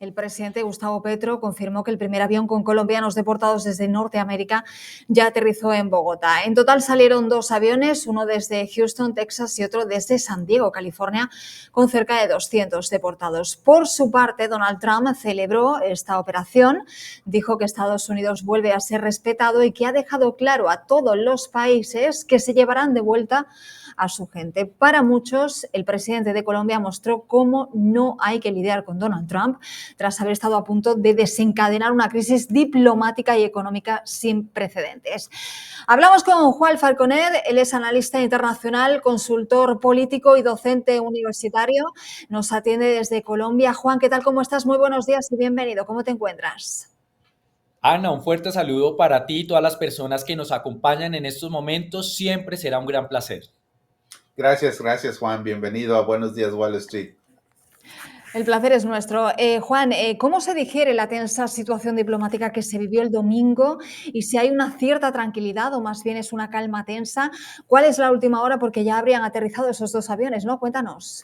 El presidente Gustavo Petro confirmó que el primer avión con colombianos deportados desde Norteamérica ya aterrizó en Bogotá. En total salieron 2 aviones, uno desde Houston, Texas y otro desde San Diego, California, con cerca de 200 deportados. Por su parte, Donald Trump celebró esta operación, dijo que Estados Unidos vuelve a ser respetado y que ha dejado claro a todos los países que se llevarán de vuelta a su gente. Para muchos, el presidente de Colombia mostró cómo no hay que lidiar con Donald Trump tras haber estado a punto de desencadenar una crisis diplomática y económica sin precedentes. Hablamos con Juan Falconer, él es analista internacional, consultor político y docente universitario. Nos atiende desde Colombia. Juan, ¿qué tal? ¿Cómo estás? Muy buenos días y bienvenido. ¿Cómo te encuentras? Ana, un fuerte saludo para ti y todas las personas que nos acompañan en estos momentos. Siempre será un gran placer. Gracias Juan. Bienvenido a Buenos Días Wall Street. El placer es nuestro. Juan, ¿cómo se digiere la tensa situación diplomática que se vivió el domingo? Y si hay una cierta tranquilidad o más bien es una calma tensa, ¿cuál es la última hora? Porque ya habrían aterrizado esos 2 aviones, ¿no? Cuéntanos.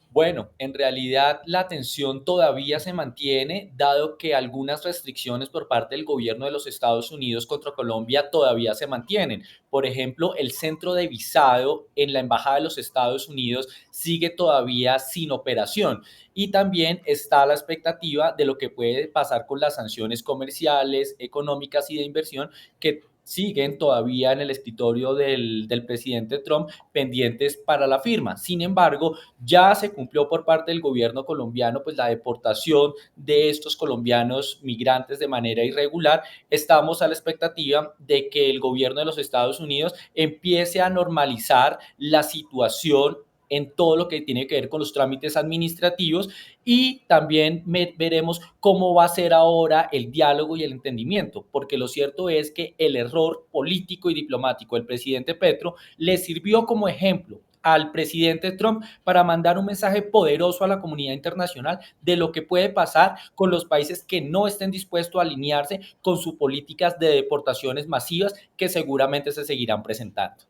Bueno, en realidad la tensión todavía se mantiene, dado que algunas restricciones por parte del gobierno de los Estados Unidos contra Colombia todavía se mantienen. Por ejemplo, el centro de visado en la Embajada de los Estados Unidos sigue todavía sin operación. Y también está la expectativa de lo que puede pasar con las sanciones comerciales, económicas y de inversión que siguen todavía en el escritorio del presidente Trump pendientes para la firma. Sin embargo, ya se cumplió por parte del gobierno colombiano pues la deportación de estos colombianos migrantes de manera irregular. Estamos a la expectativa de que el gobierno de los Estados Unidos empiece a normalizar la situación en todo lo que tiene que ver con los trámites administrativos y también veremos cómo va a ser ahora el diálogo y el entendimiento, porque lo cierto es que el error político y diplomático del presidente Petro le sirvió como ejemplo al presidente Trump para mandar un mensaje poderoso a la comunidad internacional de lo que puede pasar con los países que no estén dispuestos a alinearse con sus políticas de deportaciones masivas que seguramente se seguirán presentando.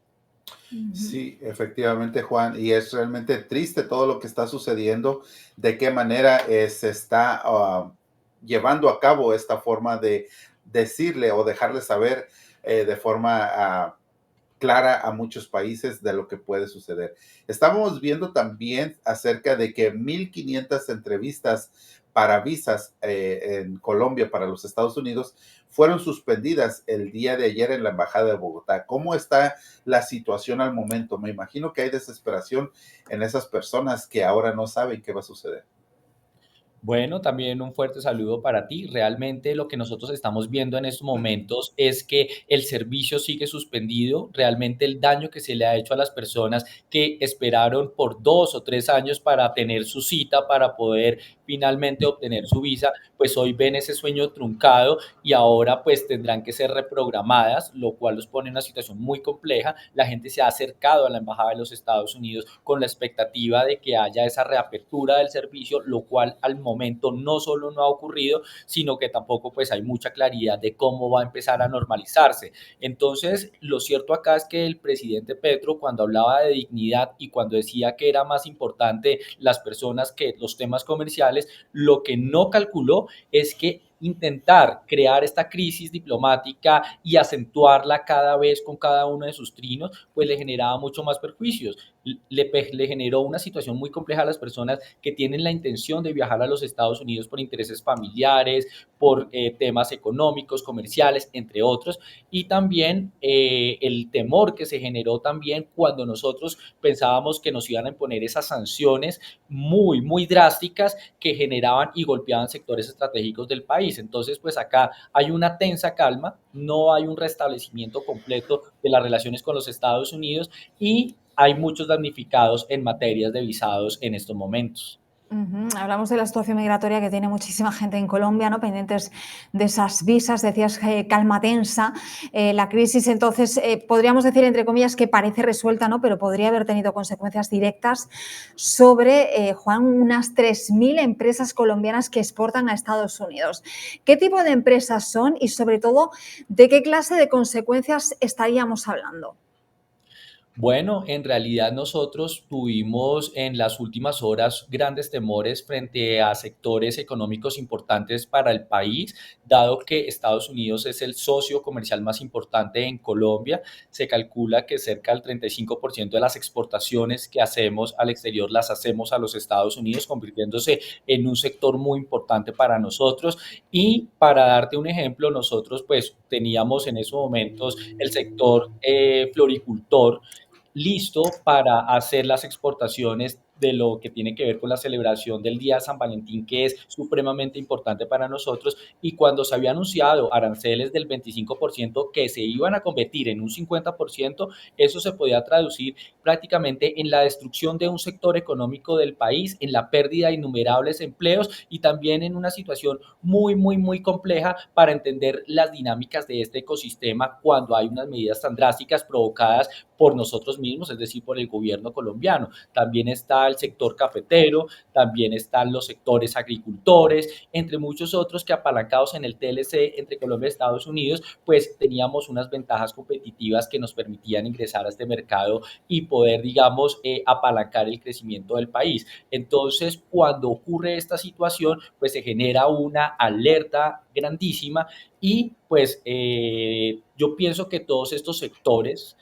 Sí, efectivamente, Juan, y es realmente triste todo lo que está sucediendo, de qué manera se está llevando a cabo esta forma de decirle o dejarle saber de forma clara a muchos países de lo que puede suceder. Estábamos viendo también acerca de que 1,500 entrevistas para visas en Colombia para los Estados Unidos fueron suspendidas el día de ayer en la Embajada de Bogotá. ¿Cómo está la situación al momento? Me imagino que hay desesperación en esas personas que ahora no saben qué va a suceder. Bueno, también un fuerte saludo para ti. Realmente lo que nosotros estamos viendo en estos momentos es que el servicio sigue suspendido. Realmente el daño que se le ha hecho a las personas que esperaron por 2 o 3 años para tener su cita, para poder finalmente obtener su visa, pues hoy ven ese sueño truncado y ahora pues tendrán que ser reprogramadas, lo cual los pone en una situación muy compleja. La gente se ha acercado a la Embajada de los Estados Unidos con la expectativa de que haya esa reapertura del servicio, lo cual al momento no solo no ha ocurrido, sino que tampoco pues hay mucha claridad de cómo va a empezar a normalizarse. Entonces, lo cierto acá es que el presidente Petro, cuando hablaba de dignidad y cuando decía que era más importante las personas que los temas comerciales, lo que no calculó es que intentar crear esta crisis diplomática y acentuarla cada vez con cada uno de sus trinos, pues le generaba mucho más perjuicios. Le generó una situación muy compleja a las personas que tienen la intención de viajar a los Estados Unidos por intereses familiares, por temas económicos, comerciales, entre otros, y también el temor que se generó también cuando nosotros pensábamos que nos iban a imponer esas sanciones muy drásticas que generaban y golpeaban sectores estratégicos del país. Entonces, pues acá hay una tensa calma, no hay un restablecimiento completo de las relaciones con los Estados Unidos y hay muchos damnificados en materias de visados en estos momentos. Hablamos de la situación migratoria que tiene muchísima gente en Colombia, ¿no? Pendientes de esas visas, decías calma tensa, la crisis, entonces podríamos decir entre comillas que parece resuelta, ¿no? Pero podría haber tenido consecuencias directas sobre, Juan, unas 3.000 empresas colombianas que exportan a Estados Unidos. ¿Qué tipo de empresas son y sobre todo de qué clase de consecuencias estaríamos hablando? Bueno, en realidad nosotros tuvimos en las últimas horas grandes temores frente a sectores económicos importantes para el país, dado que Estados Unidos es el socio comercial más importante en Colombia. Se calcula que cerca del 35% de las exportaciones que hacemos al exterior las hacemos a los Estados Unidos, convirtiéndose en un sector muy importante para nosotros. Y para darte un ejemplo, nosotros pues teníamos en esos momentos el sector floricultor listo para hacer las exportaciones de lo que tiene que ver con la celebración del Día de San Valentín, que es supremamente importante para nosotros. Y cuando se había anunciado aranceles del 25% que se iban a convertir en un 50%, eso se podía traducir prácticamente en la destrucción de un sector económico del país, en la pérdida de innumerables empleos y también en una situación muy, muy, muy compleja para entender las dinámicas de este ecosistema cuando hay unas medidas tan drásticas provocadas por nosotros mismos, es decir, por el gobierno colombiano. También está el sector cafetero, también están los sectores agricultores, entre muchos otros que apalancados en el TLC entre Colombia y Estados Unidos, pues teníamos unas ventajas competitivas que nos permitían ingresar a este mercado y poder, digamos, apalancar el crecimiento del país. Entonces, cuando ocurre esta situación, pues se genera una alerta grandísima y pues yo pienso que todos estos sectores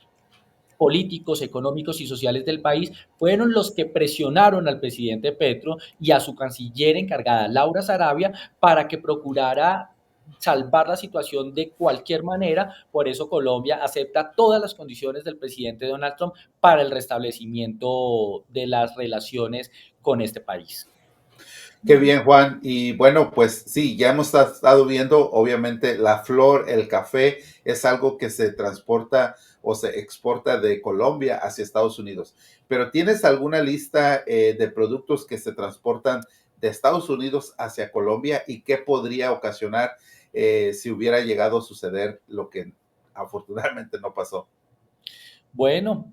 políticos, económicos y sociales del país fueron los que presionaron al presidente Petro y a su canciller encargada, Laura Sarabia, para que procurara salvar la situación de cualquier manera. Por eso Colombia acepta todas las condiciones del presidente Donald Trump para el restablecimiento de las relaciones con este país. Qué bien, Juan. Y bueno, pues sí, ya hemos estado viendo, obviamente, la flor, el café, es algo que se transporta o se exporta de Colombia hacia Estados Unidos. Pero ¿tienes alguna lista de productos que se transportan de Estados Unidos hacia Colombia y qué podría ocasionar si hubiera llegado a suceder lo que afortunadamente no pasó? Bueno,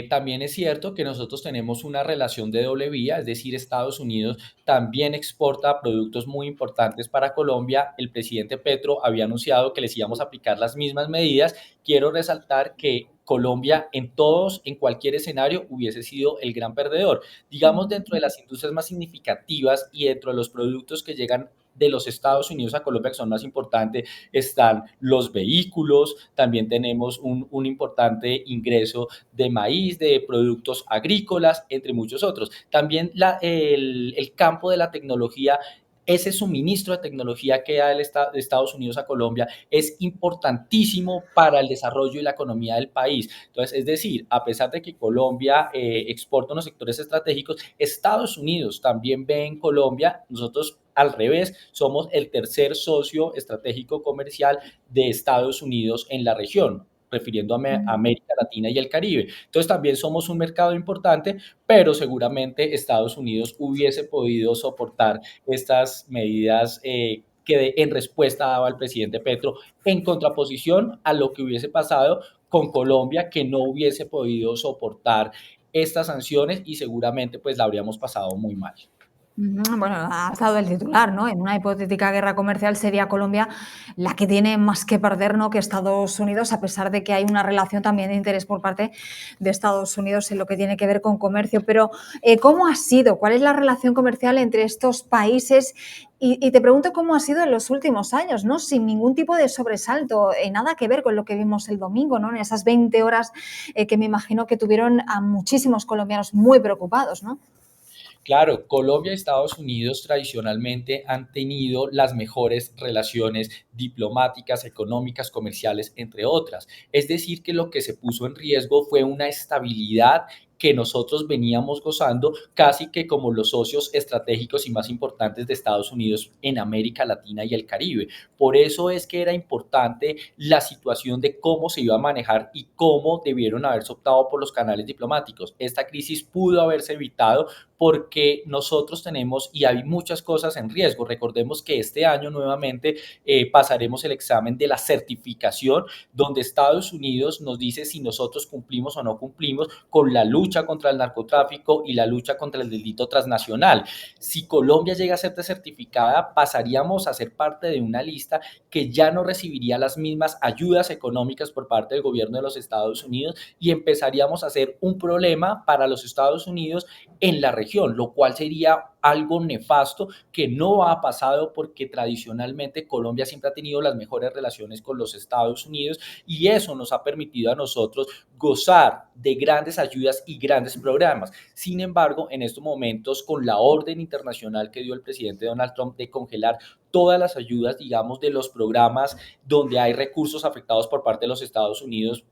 también es cierto que nosotros tenemos una relación de doble vía, es decir, Estados Unidos también exporta productos muy importantes para Colombia. El presidente Petro había anunciado que les íbamos a aplicar las mismas medidas. Quiero resaltar que Colombia en todos, en cualquier escenario, hubiese sido el gran perdedor. Digamos, dentro de las industrias más significativas y dentro de los productos que llegan de los Estados Unidos a Colombia, que son más importantes, están los vehículos, también tenemos un importante ingreso de maíz, de productos agrícolas, entre muchos otros. También el campo de la tecnología, ese suministro de tecnología que da de Estados Unidos a Colombia es importantísimo para el desarrollo y la economía del país. Entonces, es decir, a pesar de que Colombia exporta unos sectores estratégicos, Estados Unidos también ve en Colombia, nosotros al revés, somos el tercer socio estratégico comercial de Estados Unidos en la región, refiriendo a América Latina y el Caribe. Entonces también somos un mercado importante, pero seguramente Estados Unidos hubiese podido soportar estas medidas en respuesta daba el presidente Petro, en contraposición a lo que hubiese pasado con Colombia, que no hubiese podido soportar estas sanciones y seguramente pues la habríamos pasado muy mal. Bueno, ha dado el titular, ¿no? En una hipotética guerra comercial sería Colombia la que tiene más que perder, ¿no?, que Estados Unidos, a pesar de que hay una relación también de interés por parte de Estados Unidos en lo que tiene que ver con comercio. Pero, ¿cómo ha sido? ¿Cuál es la relación comercial entre estos países? Y te pregunto cómo ha sido en los últimos años, ¿no? Sin ningún tipo de sobresalto, nada que ver con lo que vimos el domingo, ¿no? En esas 20 horas que me imagino que tuvieron a muchísimos colombianos muy preocupados, ¿no? Claro, Colombia y Estados Unidos tradicionalmente han tenido las mejores relaciones diplomáticas, económicas, comerciales, entre otras. Es decir, que lo que se puso en riesgo fue una estabilidad que nosotros veníamos gozando casi que como los socios estratégicos y más importantes de Estados Unidos en América Latina y el Caribe. Por eso es que era importante la situación de cómo se iba a manejar y cómo debieron haberse optado por los canales diplomáticos. Esta crisis pudo haberse evitado porque nosotros tenemos y hay muchas cosas en riesgo. Recordemos que este año nuevamente pasaremos el examen de la certificación, donde Estados Unidos nos dice si nosotros cumplimos o no cumplimos con la lucha lucha contra el narcotráfico y la lucha contra el delito transnacional. Si Colombia llega a ser desertificada, pasaríamos a ser parte de una lista que ya no recibiría las mismas ayudas económicas por parte del gobierno de los Estados Unidos y empezaríamos a ser un problema para los Estados Unidos en la región, lo cual sería algo nefasto que no ha pasado porque tradicionalmente Colombia siempre ha tenido las mejores relaciones con los Estados Unidos y eso nos ha permitido a nosotros gozar de grandes ayudas y grandes programas. Sin embargo, en estos momentos, con la orden internacional que dio el presidente Donald Trump de congelar todas las ayudas, digamos, de los programas donde hay recursos afectados por parte de los Estados Unidos,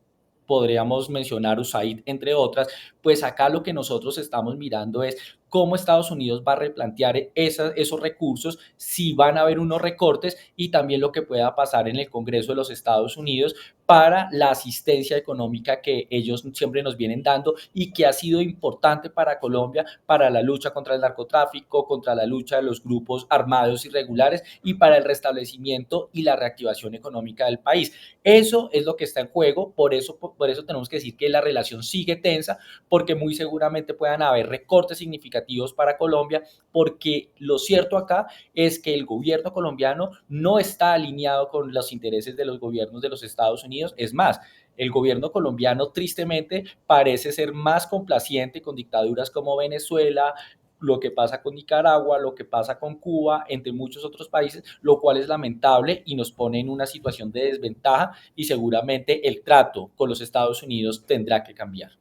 podríamos mencionar USAID, entre otras, pues acá lo que nosotros estamos mirando es cómo Estados Unidos va a replantear esos recursos, si van a haber unos recortes y también lo que pueda pasar en el Congreso de los Estados Unidos para la asistencia económica que ellos siempre nos vienen dando y que ha sido importante para Colombia, para la lucha contra el narcotráfico, contra la lucha de los grupos armados irregulares y para el restablecimiento y la reactivación económica del país. Eso es lo que está en juego, por eso tenemos que decir que la relación sigue tensa, porque muy seguramente puedan haber recortes significativos para Colombia, porque lo cierto acá es que el gobierno colombiano no está alineado con los intereses de los gobiernos de los Estados Unidos. Es más, el gobierno colombiano tristemente parece ser más complaciente con dictaduras como Venezuela, lo que pasa con Nicaragua, lo que pasa con Cuba, entre muchos otros países, lo cual es lamentable y nos pone en una situación de desventaja y seguramente el trato con los Estados Unidos tendrá que cambiar.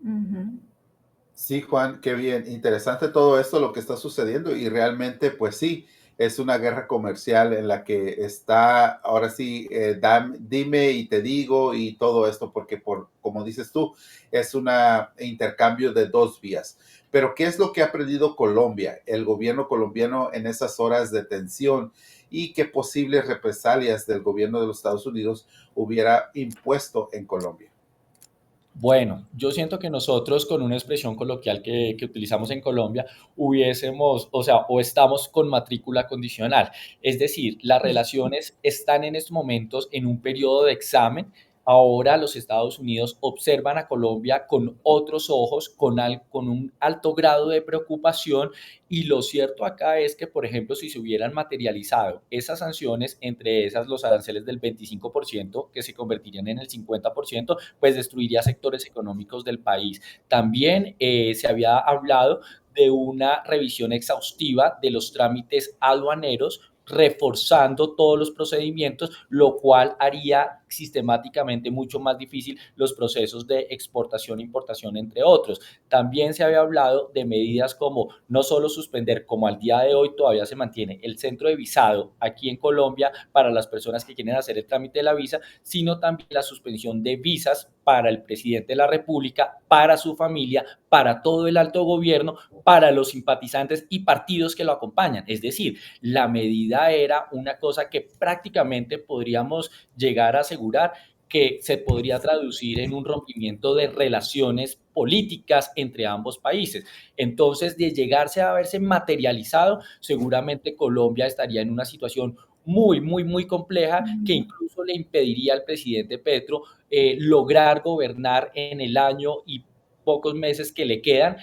Ujú. Sí, Juan, qué bien. Interesante todo esto, lo que está sucediendo y realmente, pues sí, es una guerra comercial en la que está, ahora sí, dime y te digo y todo esto, porque como dices tú, es un intercambio de dos vías. Pero ¿qué es lo que ha aprendido Colombia, el gobierno colombiano en esas horas de tensión y qué posibles represalias del gobierno de los Estados Unidos hubiera impuesto en Colombia? Bueno, yo siento que nosotros con una expresión coloquial que utilizamos en Colombia hubiésemos, o sea, o estamos con matrícula condicional. Es decir, las relaciones están en estos momentos en un periodo de examen. Ahora los Estados Unidos observan a Colombia con otros ojos, con un alto grado de preocupación y lo cierto acá es que, por ejemplo, si se hubieran materializado esas sanciones, entre esas los aranceles del 25% que se convertirían en el 50%, pues destruiría sectores económicos del país. También se había hablado de una revisión exhaustiva de los trámites aduaneros, reforzando todos los procedimientos, lo cual haría sistemáticamente mucho más difícil los procesos de exportación e importación, entre otros. También se había hablado de medidas como no solo suspender, como al día de hoy todavía se mantiene, el centro de visado aquí en Colombia para las personas que quieren hacer el trámite de la visa, sino también la suspensión de visas para el presidente de la República, para su familia, para todo el alto gobierno, para los simpatizantes y partidos que lo acompañan. Es decir, la medida era una cosa que prácticamente podríamos llegar a asegurar que se podría traducir en un rompimiento de relaciones políticas entre ambos países. Entonces, de llegarse a haberse materializado, seguramente Colombia estaría en una situación muy compleja que incluso le impediría al presidente Petro lograr gobernar en el año y pocos meses que le quedan,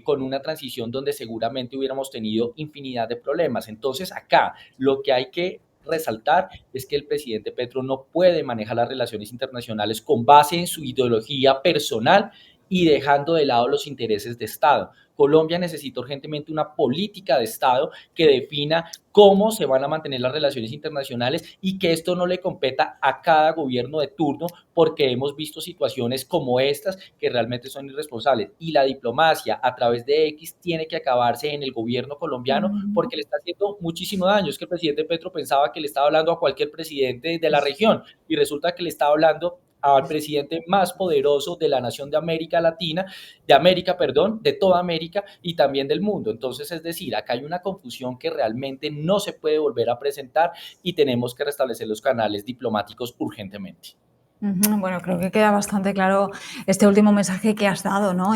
con una transición donde seguramente hubiéramos tenido infinidad de problemas. Entonces, acá lo que hay que resaltar es que el presidente Petro no puede manejar las relaciones internacionales con base en su ideología personal y dejando de lado los intereses de Estado. Colombia necesita urgentemente una política de Estado que defina cómo se van a mantener las relaciones internacionales y que esto no le competa a cada gobierno de turno, porque hemos visto situaciones como estas que realmente son irresponsables. Y la diplomacia a través de X tiene que acabarse en el gobierno colombiano porque le está haciendo muchísimo daño. Es que el presidente Petro pensaba que le estaba hablando a cualquier presidente de la región y resulta que le está hablando al presidente más poderoso de la nación de América Latina, de América, perdón, de toda América y también del mundo. Entonces, es decir, acá hay una confusión que realmente no se puede volver a presentar y tenemos que restablecer los canales diplomáticos urgentemente. Bueno, creo que queda bastante claro este último mensaje que has dado, ¿no?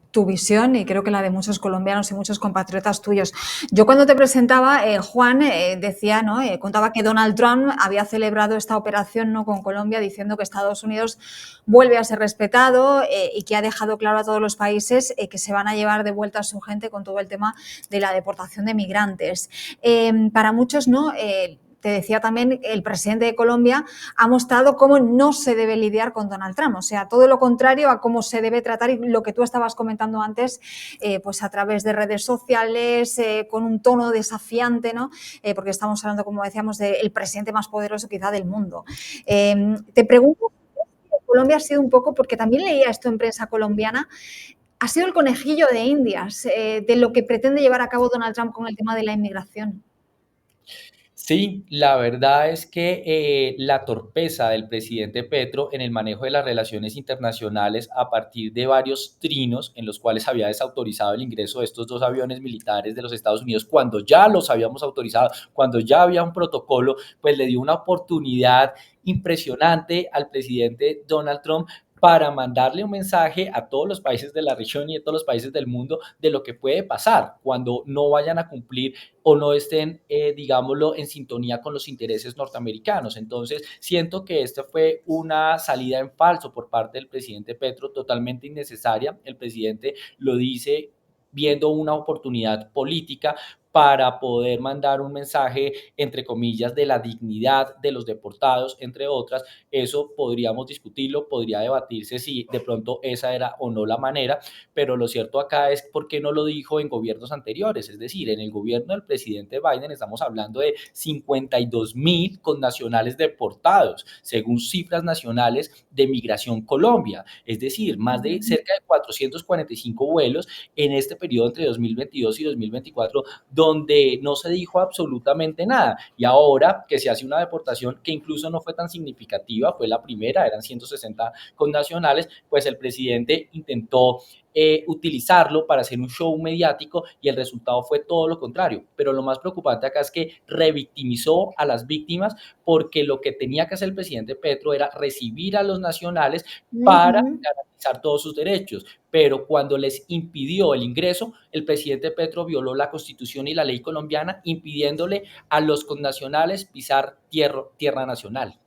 Tu visión y creo que la de muchos colombianos y muchos compatriotas tuyos. Yo cuando te presentaba, Juan decía, ¿no? Contaba que Donald Trump había celebrado esta operación, ¿no? Con Colombia, diciendo que Estados Unidos vuelve a ser respetado y que ha dejado claro a todos los países que se van a llevar de vuelta a su gente con todo el tema de la deportación de migrantes. Para muchos, ¿no? Te decía también, el presidente de Colombia ha mostrado cómo no se debe lidiar con Donald Trump, o sea, todo lo contrario a cómo se debe tratar y lo que tú estabas comentando antes, pues a través de redes sociales, con un tono desafiante, ¿no? Porque estamos hablando, como decíamos, del presidente más poderoso quizá del mundo. Te pregunto, Colombia ha sido un poco, porque también leía esto en prensa colombiana, ha sido el conejillo de Indias de lo que pretende llevar a cabo Donald Trump con el tema de la inmigración. Sí, la verdad es que la torpeza del presidente Petro en el manejo de las relaciones internacionales a partir de varios trinos en los cuales había desautorizado el ingreso de estos dos aviones militares de los Estados Unidos cuando ya los habíamos autorizado, cuando ya había un protocolo, pues le dio una oportunidad impresionante al presidente Donald Trump para mandarle un mensaje a todos los países de la región y a todos los países del mundo de lo que puede pasar cuando no vayan a cumplir o no estén, digámoslo, en sintonía con los intereses norteamericanos. Entonces, siento que esta fue una salida en falso por parte del presidente Petro, totalmente innecesaria. El presidente lo dice viendo una oportunidad política para poder mandar un mensaje, entre comillas, de la dignidad de los deportados, entre otras. Eso podríamos discutirlo, podría debatirse si de pronto esa era o no la manera, pero lo cierto acá es por qué no lo dijo en gobiernos anteriores, es decir, en el gobierno del presidente Biden estamos hablando de 52.000 connacionales deportados, según cifras nacionales de Migración Colombia, es decir, más de cerca de 445 vuelos en este periodo entre 2022 y 2024, donde no se dijo absolutamente nada. Y ahora que se hace una deportación que incluso no fue tan significativa, fue la primera, eran 160 connacionales, pues el presidente intentó utilizarlo para hacer un show mediático y el resultado fue todo lo contrario. Pero lo más preocupante acá es que revictimizó a las víctimas porque lo que tenía que hacer el presidente Petro era recibir a los nacionales para garantizar todos sus derechos. Pero cuando les impidió el ingreso, el presidente Petro violó la Constitución y la ley colombiana, impidiéndole a los connacionales pisar tierra nacional.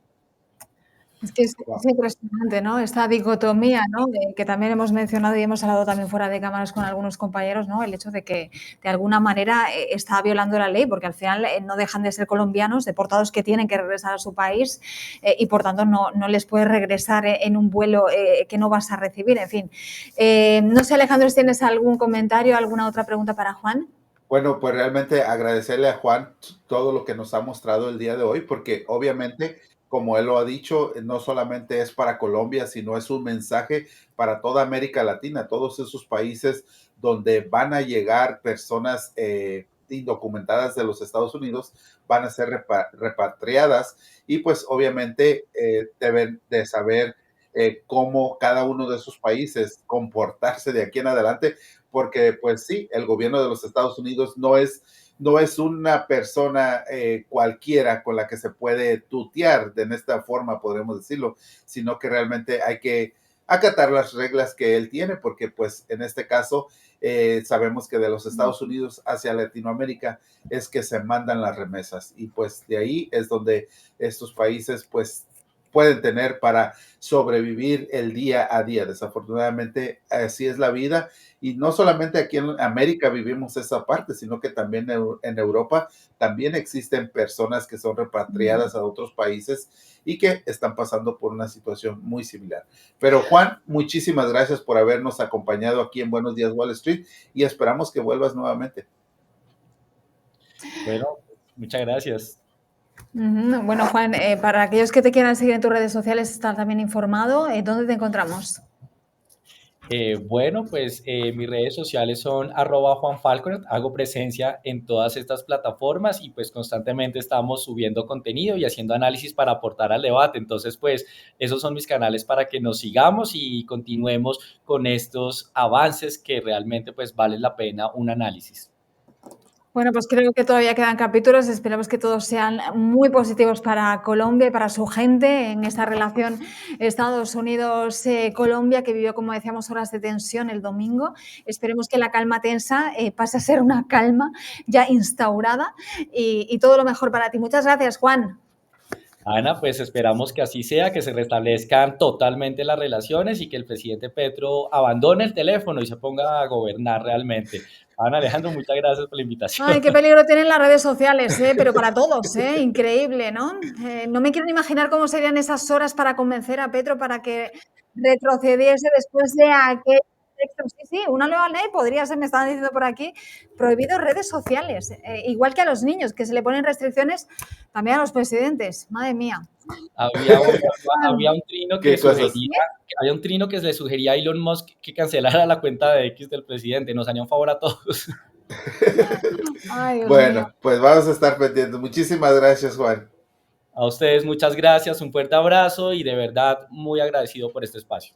Es que es impresionante, ¿no? Esta dicotomía, ¿no? Que también hemos mencionado y hemos hablado también fuera de cámaras con algunos compañeros, ¿no? El hecho de que de alguna manera está violando la ley, porque al final no dejan de ser colombianos, deportados que tienen que regresar a su país y por tanto no les puedes regresar en un vuelo que no vas a recibir, en fin. No sé, Alejandro, si tienes algún comentario, alguna otra pregunta para Juan. Bueno, pues realmente agradecerle a Juan todo lo que nos ha mostrado el día de hoy, porque obviamente, como él lo ha dicho, no solamente es para Colombia, sino es un mensaje para toda América Latina, todos esos países donde van a llegar personas indocumentadas de los Estados Unidos, van a ser repatriadas y pues obviamente deben de saber cómo cada uno de esos países comportarse de aquí en adelante porque pues sí, el gobierno de los Estados Unidos no es una persona cualquiera con la que se puede tutear de esta forma, podremos decirlo, sino que realmente hay que acatar las reglas que él tiene, porque pues en este caso sabemos que de los Estados Unidos hacia Latinoamérica es que se mandan las remesas y pues de ahí es donde estos países pues pueden tener para sobrevivir el día a día. Desafortunadamente, así es la vida y no solamente aquí en América vivimos esa parte, sino que también en Europa también existen personas que son repatriadas a otros países y que están pasando por una situación muy similar. Pero Juan, muchísimas gracias por habernos acompañado aquí en Buenos Días Wall Street y esperamos que vuelvas nuevamente. Bueno, muchas gracias. Bueno, Juan, para aquellos que te quieran seguir en tus redes sociales, estar también informado, ¿dónde te encontramos? Bueno, pues mis redes sociales son @JuanFalconer, hago presencia en todas estas plataformas y pues constantemente estamos subiendo contenido y haciendo análisis para aportar al debate. Entonces, pues esos son mis canales para que nos sigamos y continuemos con estos avances que realmente pues valen la pena un análisis. Bueno, pues creo que todavía quedan capítulos. Esperemos que todos sean muy positivos para Colombia y para su gente en esta relación Estados Unidos-Colombia, que vivió, como decíamos, horas de tensión el domingo. Esperemos que la calma tensa pase a ser una calma ya instaurada y todo lo mejor para ti. Muchas gracias, Juan. Ana, pues esperamos que así sea, que se restablezcan totalmente las relaciones y que el presidente Petro abandone el teléfono y se ponga a gobernar realmente. Ana, Alejandro, muchas gracias por la invitación. Ay, qué peligro tienen las redes sociales, pero para todos, increíble, ¿no? No me quiero ni imaginar cómo serían esas horas para convencer a Petro para que retrocediese después de aquel texto. Sí, sí, una nueva ley podría ser, me estaban diciendo por aquí, prohibido redes sociales, igual que a los niños, que se le ponen restricciones también a los presidentes. Madre mía. Había un, había Juan, un trino que ¿Qué cosas? sugería, había un trino que le sugería a Elon Musk que cancelara la cuenta de X del presidente. Nos haría un favor a todos. ay, Dios mío. Bueno, pues vamos a estar pendientes. Muchísimas gracias, Juan. A ustedes muchas gracias, un fuerte abrazo y de verdad muy agradecido por este espacio.